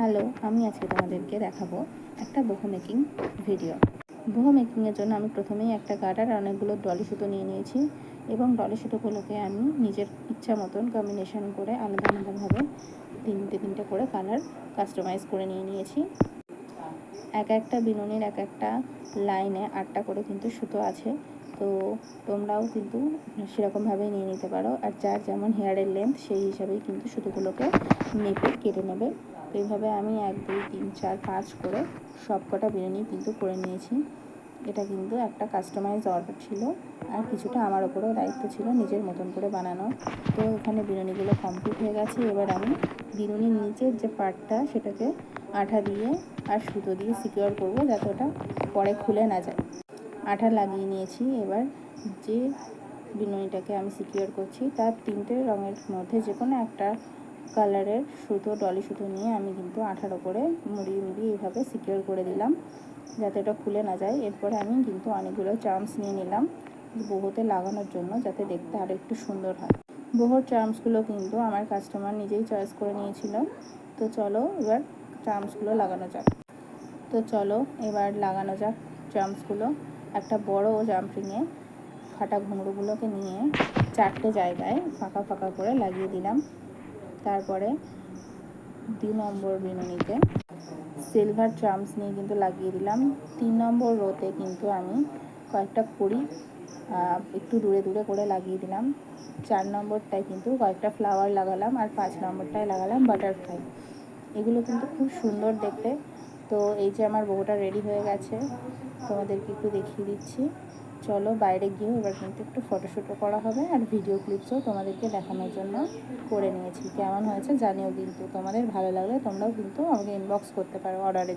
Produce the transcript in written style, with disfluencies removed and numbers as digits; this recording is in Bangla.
হ্যালো, আমি আজকে তোমাদেরকে দেখাবো একটা বহু মেকিং ভিডিও। বহু মেকিংয়ের জন্য আমি প্রথমেই একটা গার্ডার আর অনেকগুলো ডলি সুতো নিয়ে নিয়েছি এবং ডলি সুতোগুলোকে আমি নিজের ইচ্ছা মতন কম্বিনেশন করে আলাদা আলাদাভাবে তিনটে করে কালার কাস্টমাইজ করে নিয়েছি। এক একটা বিনুনির এক একটা লাইনে 8টা করে কিন্তু সুতো আছে, তো তোমরাও কিন্তু সেরকমভাবেই নিয়ে নিতে পারো। আর যার যেমন হেয়ারের লেন্থ সেই হিসাবেই কিন্তু সুতোগুলোকে মেপে কেটে নেবে। তো এইভাবে আমি 1 2 3 4 5 করে সব কটা বিনুনি কিন্তু করে নিয়েছি। এটা কিন্তু একটা কাস্টমাইজ অর্ডার ছিল, আর কিছুটা আমার ওপরেও দায়িত্ব ছিল নিজের মতন করে বানানো। তো এখানে বিনুনিগুলো কমপ্লিট হয়ে গেছে। এবার আমি বিনুনির নিচের যে পার্টটা সেটাকে আঠা দিয়ে আর সুতো দিয়ে সিকিউর করবো, যাতে ওটা পরে খুলে না যায়। আঠা লাগিয়ে নিয়েছি। এবার যে বিনুনিটাকে আমি সিকিউর করছি তার 3টে রঙের মধ্যে যে কোনো একটা কালারের সুতো, ডলি সুতো নিয়ে আমি কিন্তু আঠার ওপরে মুড়িয়ে এইভাবে সিকিউর করে দিলাম, যাতে এটা খুলে না যায়। এরপরে আমি কিন্তু অনেকগুলো চার্মস নিয়ে নিলাম বহুতে লাগানোর জন্য, যাতে দেখতে আরও একটু সুন্দর হয়। বহুর চার্মসগুলো কিন্তু আমার কাস্টমার নিজেই চয়েস করে নিয়েছিল। তো চলো এবার চার্মসগুলো লাগানো যাক। এবার লাগানো যাক চার্মসগুলো। একটা বড় জাম্পরিংয়ে ফাটা ঘুঙরুগুলোকে নিয়ে 4টে জায়গায় ফাঁকা ফাঁকা করে লাগিয়ে দিলাম। তারপরে 2 নম্বর বিনুনিতে সিলভার চার্মস নিয়ে কিন্তু লাগিয়ে দিলাম। 3 নম্বর রোতে কিন্তু আমি কয়েকটা কড়ি একটু দূরে দূরে করে লাগিয়ে দিলাম। 4 নম্বরটায় কিন্তু কয়েকটা ফ্লাওয়ার লাগালাম, আর 5 নম্বরটায় লাগালাম বাটারফ্লাই। এগুলো কিন্তু খুব সুন্দর দেখতে। তো এই যে আমার বহুটা রেডি হয়ে গেছে, তোমাদেরকে একটু দেখিয়ে দিচ্ছি। চলো বাইরে গিয়েও এবার কিন্তু একটু ফটোশ্যুটও করা হবে, আর ভিডিও ক্লিপসও তোমাদেরকে দেখানোর জন্য করে নিয়েছি। কেমন হয়েছে জানিও, কিন্তু তোমাদের ভালো লাগলে তোমরাও কিন্তু আমাকে ইনবক্স করতে পারো অর্ডারের।